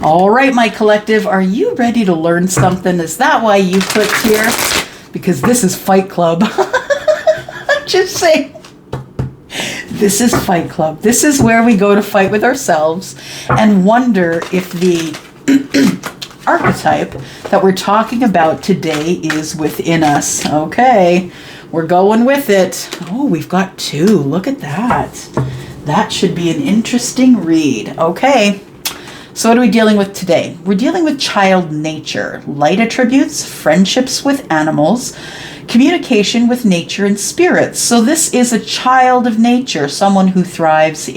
All right, my collective, are you ready to learn something? Is that why you clicked here? Because this is Fight Club. Just saying. This is Fight Club. This is where we go to fight with ourselves and wonder if the archetype that we're talking about today is within us. Okay, we're going with it. Oh, we've got 2. Look at that. That should be an interesting read. Okay, so what are we dealing with today? We're dealing with child nature, light attributes, friendships with animals, communication with nature and spirits. So this is a child of nature, someone who thrives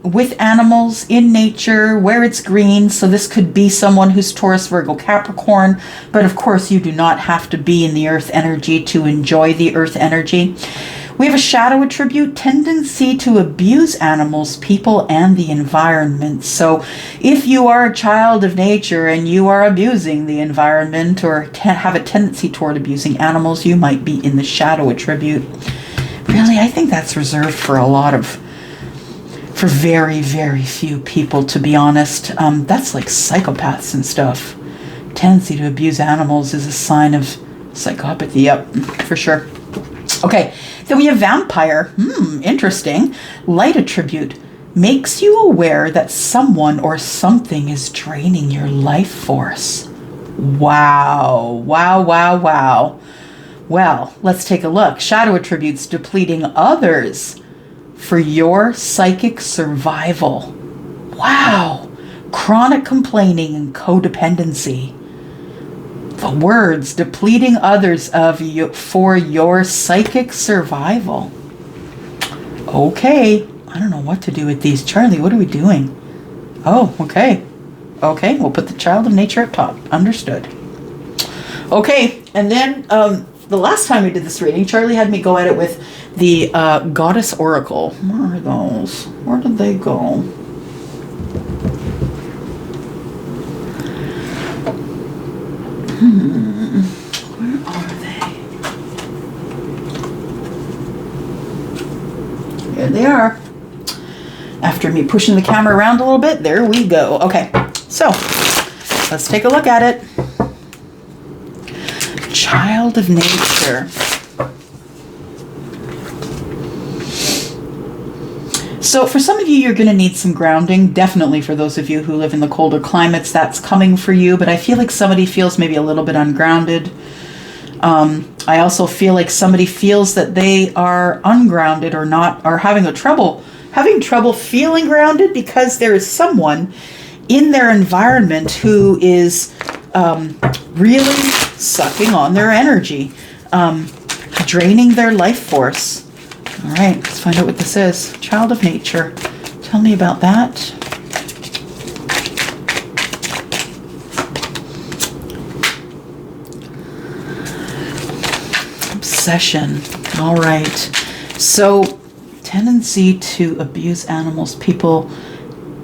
with animals, in nature, where it's green. So this could be someone who's Taurus, Virgo, Capricorn, but of course you do not have to be in the earth energy to enjoy the earth energy. We have a shadow attribute, tendency to abuse animals, people, and the environment. So if you are a child of nature and you are abusing the environment or have a tendency toward abusing animals, you might be in the shadow attribute. Really, I think that's reserved for for very, very few people, to be honest. That's like psychopaths and stuff. Tendency to abuse animals is a sign of psychopathy. Yep, for sure. Okay, then we have vampire. Interesting. Light attribute makes you aware that someone or something is draining your life force. Wow, wow, wow, wow. Well, let's take a look. Shadow attributes depleting others for your psychic survival. Wow. Chronic complaining and codependency. The words, depleting others for your psychic survival. Okay. I don't know what to do with these. Charlie, what are we doing? Oh, okay. Okay, we'll put the child of nature at top. Understood. Okay, and then the last time we did this reading, Charlie had me go at it with the Goddess Oracle. Where are those? Where did they go? Where are they? Here they are. After me pushing the camera around a little bit, there we go. Okay, so let's take a look at it. Child of nature. So for some of you, you're going to need some grounding. Definitely for those of you who live in the colder climates, that's coming for you. But I feel like somebody feels maybe a little bit ungrounded. I also feel like somebody feels that they are ungrounded or having trouble feeling grounded because there is someone in their environment who is really sucking on their energy, draining their life force. All right, let's find out what this is. Child of nature. Tell me about that. Obsession. All right. So, tendency to abuse animals, people,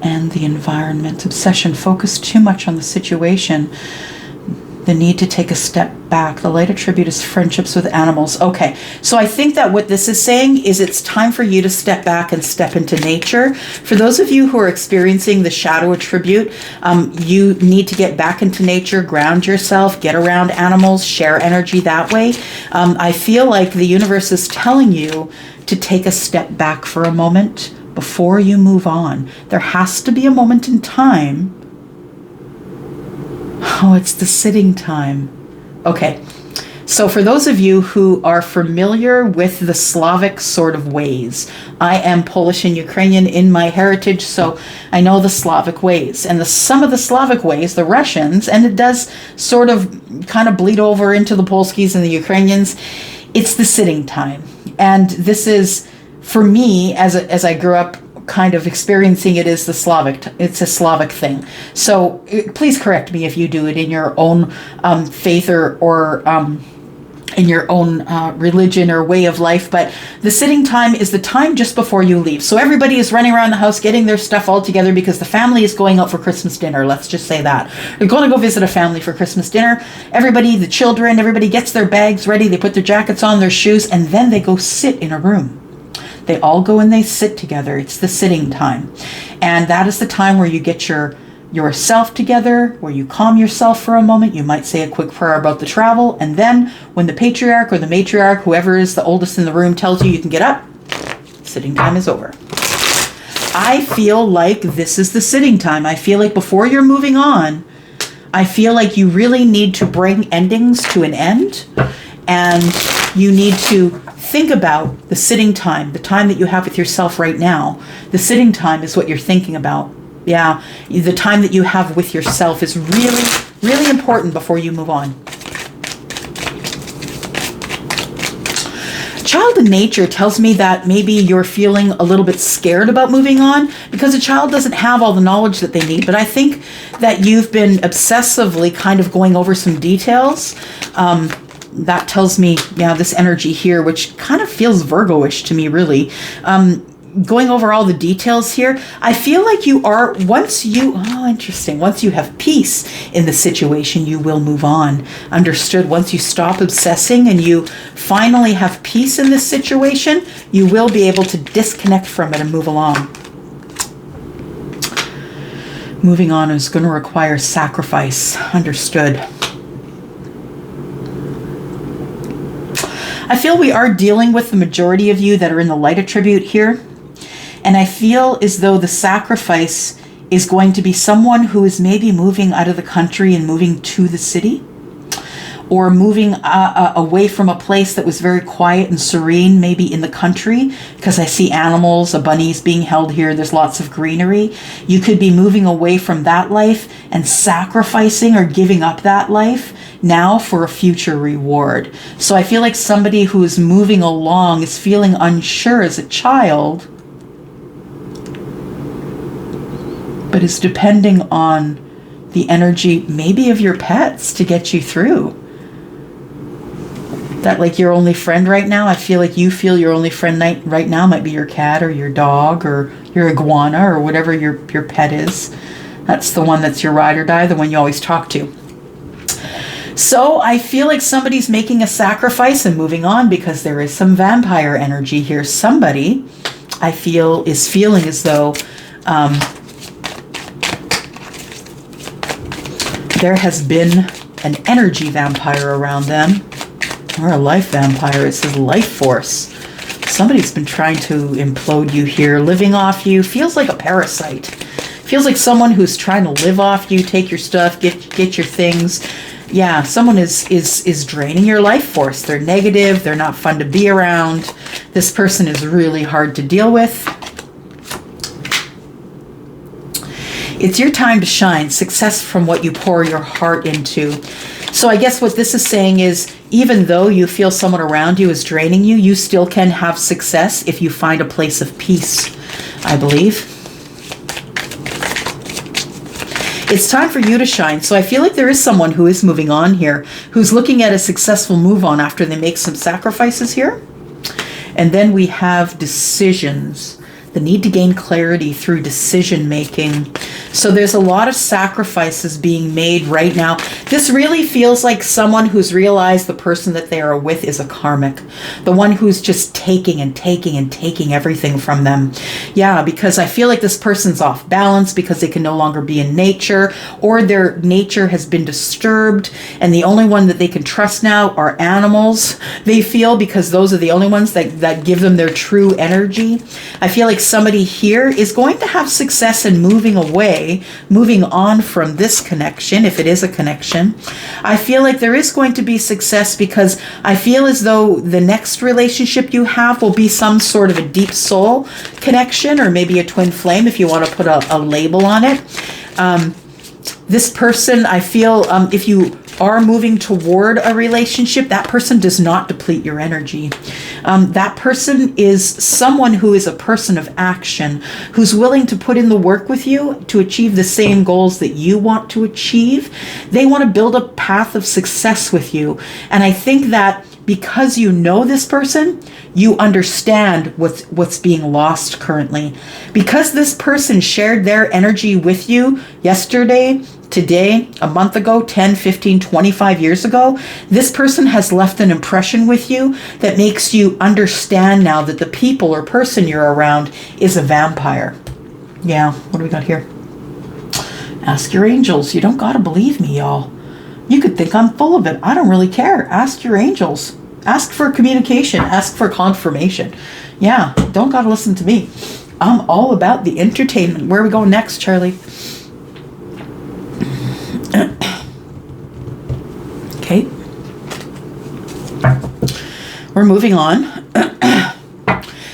and the environment. Obsession. Focus too much on the situation. The need to take a step back. The light attribute is friendships with animals. Okay, so I think that what this is saying is it's time for you to step back and step into nature. For those of you who are experiencing the shadow attribute, you need to get back into nature, ground yourself, get around animals, share energy that way. I feel like the universe is telling you to take a step back for a moment before you move on. There has to be a moment in time. Oh, it's the sitting time. Okay, so for those of you who are familiar with the Slavic sort of ways, I am Polish and Ukrainian in my heritage, so I know the Slavic ways. And some of the Slavic ways, the Russians, and it does sort of kind of bleed over into the Polskis and the Ukrainians, it's the sitting time. And this is, for me, as I grew up, kind of experiencing it is it's a Slavic thing. So please correct me if you do it in your own faith or in your own religion or way of life, but the sitting time is the time just before you leave. So everybody is running around the house getting their stuff all together because the family is going out for Christmas dinner. Let's just say that. They're going to go visit a family for Christmas dinner. Everybody, the children, everybody gets their bags ready. They put their jackets on, their shoes, and then they go sit in a room. They all go and they sit together. It's the sitting time. And that is the time where you get yourself together, where you calm yourself for a moment. You might say a quick prayer about the travel. And then when the patriarch or the matriarch, whoever is the oldest in the room, tells you can get up, sitting time is over. I feel like this is the sitting time. I feel like before you're moving on, I feel like you really need to bring endings to an end, and you need to think about the sitting time, the time that you have with yourself right now. The sitting time is what you're thinking about. Yeah, the time that you have with yourself is really, really important before you move on. Child in nature tells me that maybe you're feeling a little bit scared about moving on because a child doesn't have all the knowledge that they need. But I think that you've been obsessively kind of going over some details. That tells me, yeah, this energy here, which kind of feels Virgo-ish to me, really. Going over all the details here, I feel like you are, once you have peace in the situation, you will move on. Understood? Once you stop obsessing and you finally have peace in this situation, you will be able to disconnect from it and move along. Moving on is going to require sacrifice. Understood. I feel we are dealing with the majority of you that are in the light attribute here. And I feel as though the sacrifice is going to be someone who is maybe moving out of the country and moving to the city, or moving away from a place that was very quiet and serene, maybe in the country, because I see animals, a bunny's being held here, there's lots of greenery. You could be moving away from that life and sacrificing or giving up that life now for a future reward. So I feel like somebody who is moving along is feeling unsure as a child, but is depending on the energy maybe of your pets to get you through. That like your only friend right now, I feel like you feel your only friend right now might be your cat or your dog or your iguana or whatever your pet is. That's the one that's your ride or die, the one you always talk to. So I feel like somebody's making a sacrifice and moving on because there is some vampire energy here. Somebody, I feel, is feeling as though there has been an energy vampire around them, or a life vampire. It says life force. Somebody's been trying to implode you here, living off you. Feels like a parasite. Feels like someone who's trying to live off you, take your stuff, get your things. Yeah, someone is draining your life force. They're negative. They're not fun to be around. This person is really hard to deal with. It's your time to shine. Success from what you pour your heart into. So I guess what this is saying is, even though you feel someone around you is draining you, you still can have success if you find a place of peace, I believe. It's time for you to shine. So I feel like there is someone who is moving on here, who's looking at a successful move on after they make some sacrifices here. And then we have decisions. The need to gain clarity through decision making. So there's a lot of sacrifices being made right now. This really feels like someone who's realized the person that they are with is a karmic. The one who's just taking and taking and taking everything from them. Yeah, because I feel like this person's off balance because they can no longer be in nature, or their nature has been disturbed, and the only one that they can trust now are animals, they feel, because those are the only ones that give them their true energy. I feel like somebody here is going to have success in moving away, moving on from this connection, if it is a connection. I feel like there is going to be success because I feel as though the next relationship you have will be some sort of a deep soul connection, or maybe a twin flame if you want to put a label on it. This person, I feel, if you are moving toward a relationship, that person does not deplete your energy. That person is someone who is a person of action, who's willing to put in the work with you to achieve the same goals that you want to achieve. They want to build a path of success with you. And I think that because you know this person, you understand what's being lost currently. Because this person shared their energy with you yesterday, today, a month ago, 10, 15, 25 years ago, this person has left an impression with you that makes you understand now that the people or person you're around is a vampire. Yeah, what do we got here? Ask your angels. You don't got to believe me, y'all. You could think I'm full of it. I don't really care. Ask your angels. Ask for communication. Ask for confirmation. Yeah, don't got to listen to me. I'm all about the entertainment. Where are we going next, Charlie? Okay. We're moving on.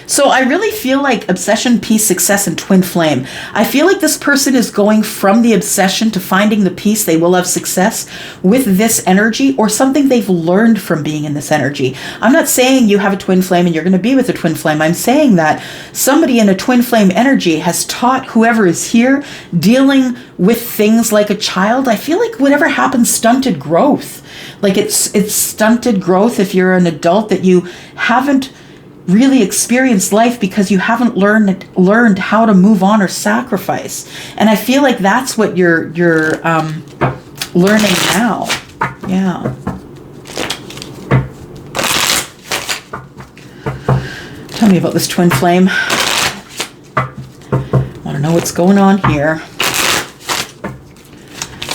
So I really feel like obsession, peace, success, and twin flame. I feel like this person is going from the obsession to finding the peace. They will have success with this energy or something they've learned from being in this energy. I'm not saying you have a twin flame and you're going to be with a twin flame. I'm saying that somebody in a twin flame energy has taught whoever is here dealing with things like a child. I feel like whatever happens stunted growth. Like it's stunted growth if you're an adult, that you haven't really experienced life because you haven't learned how to move on or sacrifice. And I feel like that's what you're learning now. Yeah. Tell me about this twin flame. I want to know what's going on here.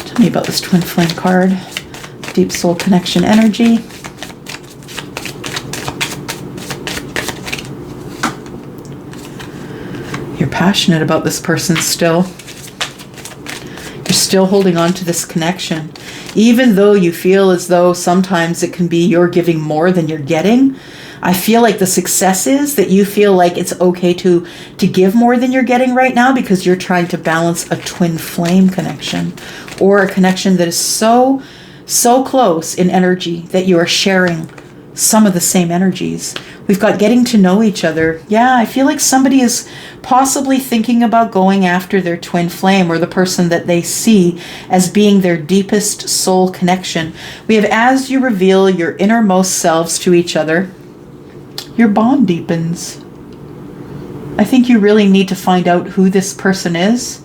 Tell me about this twin flame card. Deep soul connection energy. You're passionate about this person still. You're still holding on to this connection. Even though you feel as though sometimes it can be you're giving more than you're getting, I feel like the success is that you feel like it's okay to give more than you're getting right now because you're trying to balance a twin flame connection or a connection that is so close in energy that you are sharing some of the same energies. We've got getting to know each other. Yeah, I feel like somebody is possibly thinking about going after their twin flame or the person that they see as being their deepest soul connection. We have, as you reveal your innermost selves to each other, your bond deepens. I think you really need to find out who this person is,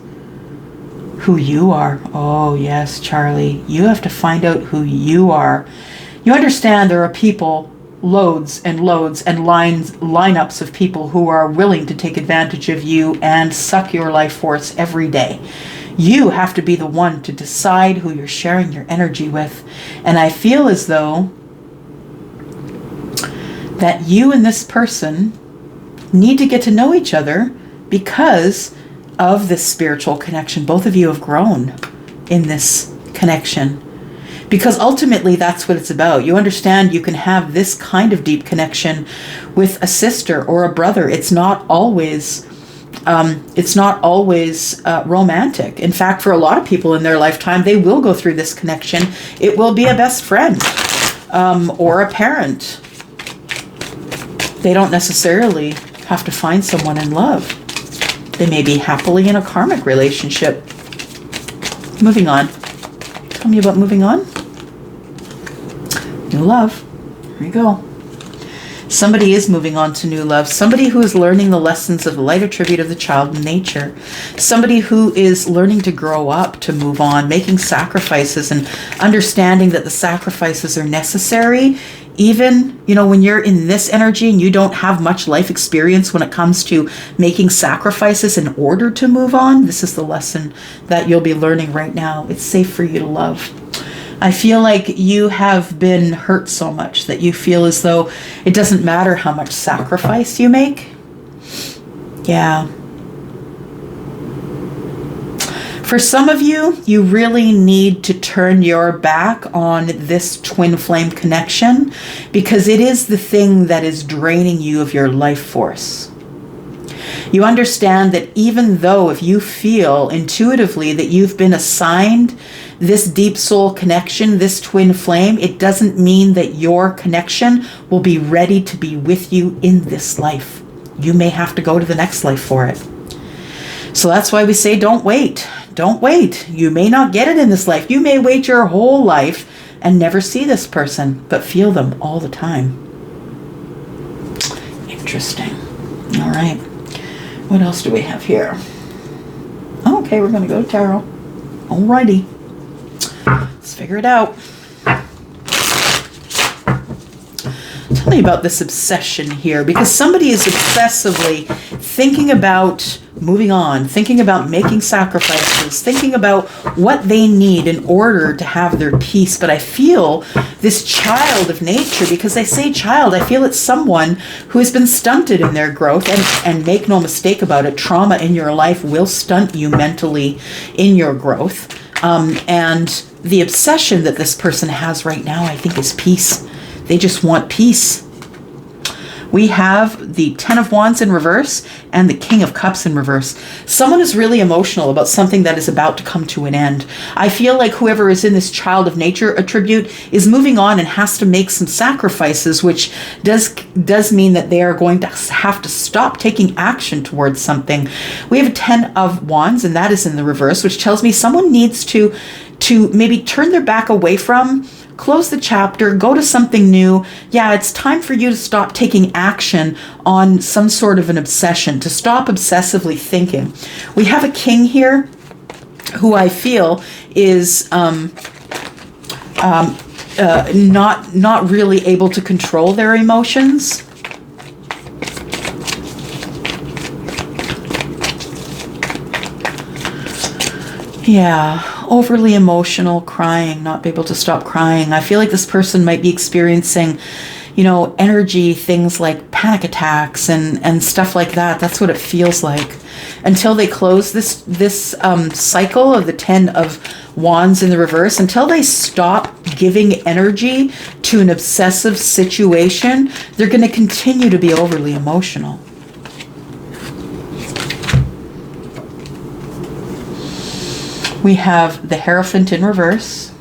who you are. Oh yes, Charlie, you have to find out who you are. You understand there are people, loads and lineups of people who are willing to take advantage of you and suck your life force every day. You have to be the one to decide who you're sharing your energy with. And I feel as though that you and this person need to get to know each other because of this spiritual connection. Both of you have grown in this connection. Because ultimately that's what it's about. You understand you can have this kind of deep connection with a sister or a brother. It's not always romantic. In fact, for a lot of people in their lifetime, they will go through this connection. It will be a best friend or a parent. They don't necessarily have to find someone in love. They may be happily in a karmic relationship. Moving on. Tell me about moving on. New love. Here we go. Somebody is moving on to new love. Somebody who is learning the lessons of the light attribute of the child in nature. Somebody who is learning to grow up, to move on, making sacrifices and understanding that the sacrifices are necessary. Even, when you're in this energy and you don't have much life experience when it comes to making sacrifices in order to move on, this is the lesson that you'll be learning right now. It's safe for you to love. I feel like you have been hurt so much that you feel as though it doesn't matter how much sacrifice you make. Yeah. For some of you, you really need to turn your back on this twin flame connection because it is the thing that is draining you of your life force. You understand that even though if you feel intuitively that you've been assigned this deep soul connection, this twin flame, it doesn't mean that your connection will be ready to be with you in this life. You may have to go to the next life for it. So that's why we say don't wait. Don't wait. You may not get it in this life. You may wait your whole life and never see this person, but feel them all the time. Interesting. All right. What else do we have here? Okay, we're going to go to tarot. Alrighty. Let's figure it out. Tell me about this obsession here, because somebody is obsessively thinking about moving on, thinking about making sacrifices, thinking about what they need in order to have their peace. But I feel this child of nature, because I say child, I feel it's someone who has been stunted in their growth, and make no mistake about it, trauma in your life will stunt you mentally in your growth. And the obsession that this person has right now, I think, is peace. They just want peace. We have the Ten of Wands in reverse and the King of Cups in reverse. Someone is really emotional about something that is about to come to an end. I feel like whoever is in this child of nature attribute is moving on and has to make some sacrifices, which does mean that they are going to have to stop taking action towards something. We have a Ten of Wands, and that is in the reverse, which tells me someone needs to maybe turn their back away from, close the chapter, go to something new. Yeah, it's time for you to stop taking action on some sort of an obsession, to stop obsessively thinking. We have a king here who I feel is not really able to control their emotions. Yeah, overly emotional, crying, not be able to stop crying. I feel like this person might be experiencing, energy, things like panic attacks and stuff like that. That's what it feels like. Until they close this cycle of the Ten of Wands in the reverse, until they stop giving energy to an obsessive situation, they're going to continue to be overly emotional. We have the Hierophant in reverse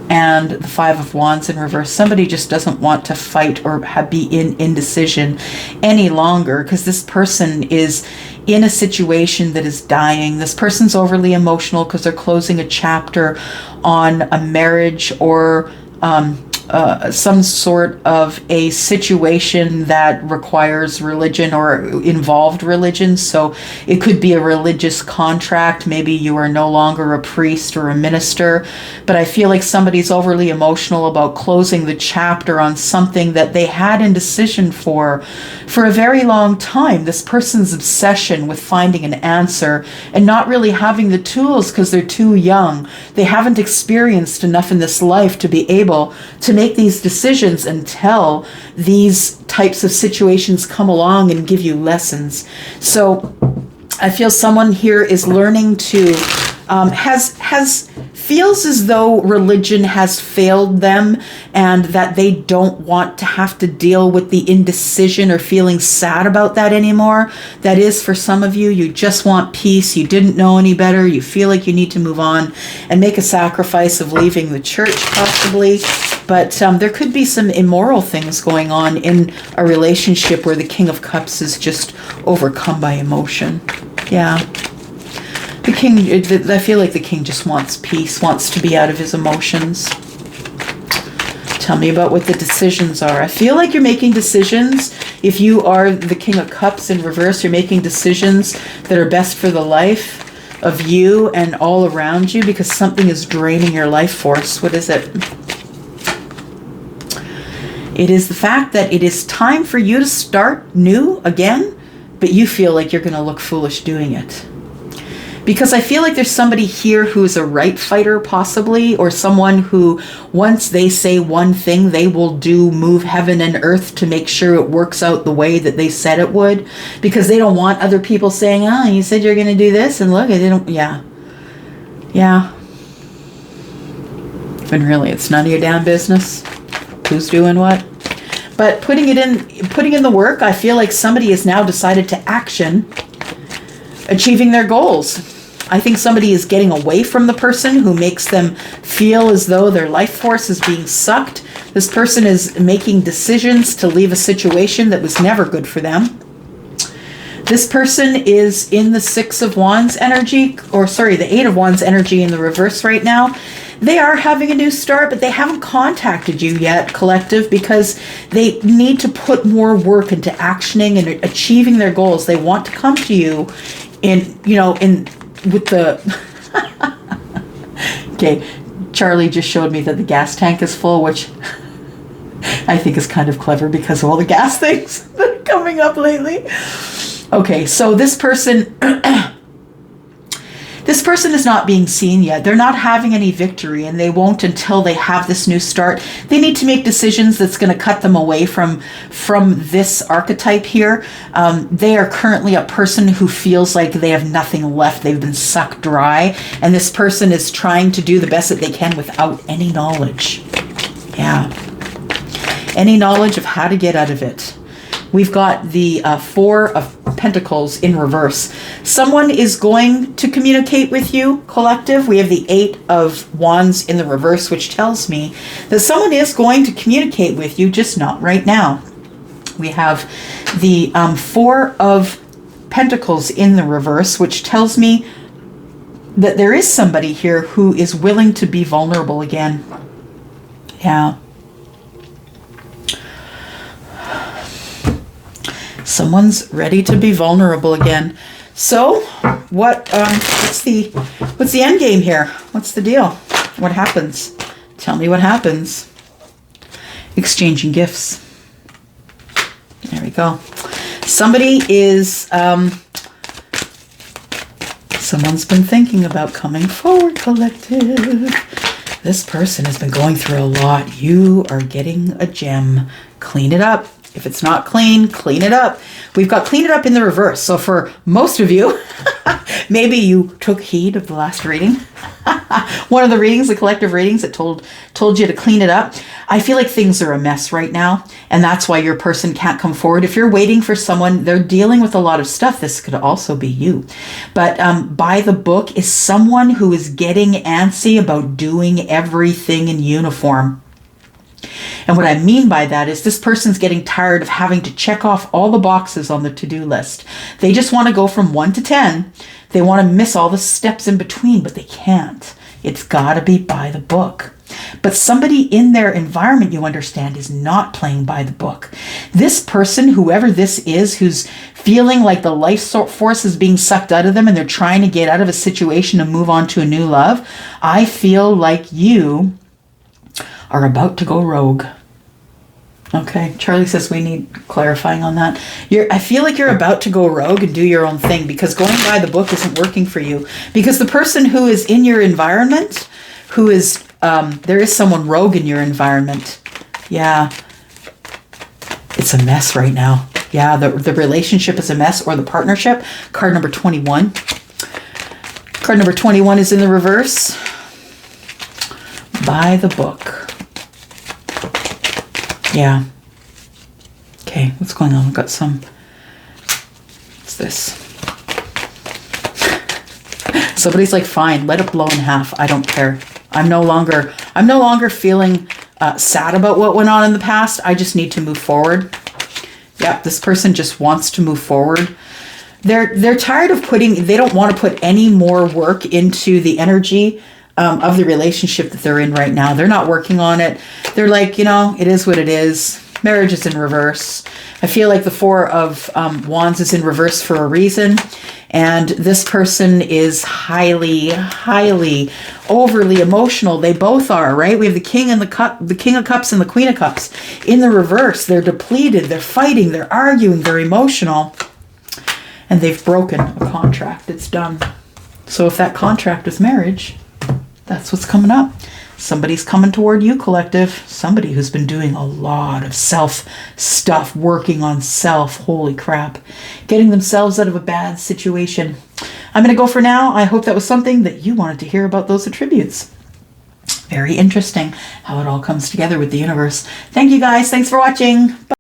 and the Five of Wands in reverse. Somebody just doesn't want to fight or be in indecision any longer, because this person is in a situation that is dying. This person's overly emotional because they're closing a chapter on a marriage or some sort of a situation that requires religion or involved religion. So it could be a religious contract. Maybe you are no longer a priest or a minister, but I feel like somebody's overly emotional about closing the chapter on something that they had indecision for a very long time. This person's obsession with finding an answer and not really having the tools because they're too young. They haven't experienced enough in this life to be able to make these decisions until these types of situations come along and give you lessons. So I feel someone here is learning to feels as though religion has failed them, and that they don't want to have to deal with the indecision or feeling sad about that anymore. That is, for some of you, you just want peace. You didn't know any better. You feel like you need to move on and make a sacrifice of leaving the church, possibly. But there could be some immoral things going on in a relationship where the King of Cups is just overcome by emotion. Yeah. The king, I feel like the king just wants peace, wants to be out of his emotions. Tell me about what the decisions are. I feel like you're making decisions. If you are the King of Cups in reverse, you're making decisions that are best for the life of you and all around you, because something is draining your life force. What is it? It is the fact that it is time for you to start new again, but you feel like you're going to look foolish doing it. Because I feel like there's somebody here who is a right fighter, possibly, or someone who, once they say one thing, they will move heaven and earth to make sure it works out the way that they said it would. Because they don't want other people saying, oh, you said you're going to do this, and look, they don't, yeah. When really, it's none of your damn business who's doing what. But putting in the work, I feel like somebody has now decided to action, achieving their goals. I think somebody is getting away from the person who makes them feel as though their life force is being sucked. This person is making decisions to leave a situation that was never good for them. This person is in the Six of Wands energy, the Eight of Wands energy in the reverse right now. They are having a new start, but they haven't contacted you yet, collective, because they need to put more work into actioning and achieving their goals. They want to come to you with the okay, Charlie just showed me that the gas tank is full, which I think is kind of clever because of all the gas things that are coming up lately. Okay, so this person, this person is not being seen yet. They're not having any victory, and they won't until they have this new start. They need to make decisions that's going to cut them away from this archetype here. They are currently a person who feels like they have nothing left. They've been sucked dry, and this person is trying to do the best that they can without any knowledge. Yeah. Any knowledge of how to get out of it. We've got the Four of Pentacles in reverse. Someone is going to communicate with you, collective. We have the Eight of Wands in the reverse, which tells me that someone is going to communicate with you, just not right now. We have the Four of Pentacles in the reverse, which tells me that there is somebody here who is willing to be vulnerable again. Yeah. Someone's ready to be vulnerable again. So, what's the end game here? What's the deal? What happens? Tell me what happens. Exchanging gifts. There we go. Somebody is, someone's been thinking about coming forward, collective. This person has been going through a lot. You are getting a gem. Clean it up. If it's not clean, clean it up. We've got clean it up in the reverse. So for most of you, maybe you took heed of the last reading. One of the readings, the collective readings that told you to clean it up. I feel like things are a mess right now, and that's why your person can't come forward. If you're waiting for someone, they're dealing with a lot of stuff. This could also be you. But by the book is someone who is getting antsy about doing everything in uniform. And what I mean by that is this person's getting tired of having to check off all the boxes on the to-do list. They just want to go from 1 to 10. They want to miss all the steps in between, but they can't. It's got to be by the book. But somebody in their environment, you understand, is not playing by the book. This person, whoever this is, who's feeling like the life force is being sucked out of them and they're trying to get out of a situation and move on to a new love, I feel like you are about to go rogue. Okay, Charlie says we need clarifying on that. I feel like you're about to go rogue and do your own thing, because going by the book isn't working for you. Because the person who is in your environment, who is, there is someone rogue in your environment. Yeah, it's a mess right now. Yeah, the relationship is a mess, or the partnership. Card number 21. Card number 21 is in the reverse. By the book. Yeah. Okay, what's going on? We've got some... What's this? Somebody's like, fine, let it blow in half. I don't care. I'm no longer feeling sad about what went on in the past. I just need to move forward. Yep, this person just wants to move forward. They're tired of they don't want to put any more work into the energy of the relationship that they're in right now. They're not working on it. They're like, it is what it is. Marriage is in reverse. I feel like the Four of Wands is in reverse for a reason. And this person is highly, highly, overly emotional. They both are, right? We have the King of Cups and the Queen of Cups in the reverse. They're depleted. They're fighting. They're arguing. They're emotional. And they've broken a contract. It's done. So if that contract is marriage, that's what's coming up. Somebody's coming toward you, collective. Somebody who's been doing a lot of self stuff, working on self. Holy crap. Getting themselves out of a bad situation. I'm going to go for now. I hope that was something that you wanted to hear about those attributes. Very interesting how it all comes together with the universe. Thank you guys. Thanks for watching. Bye.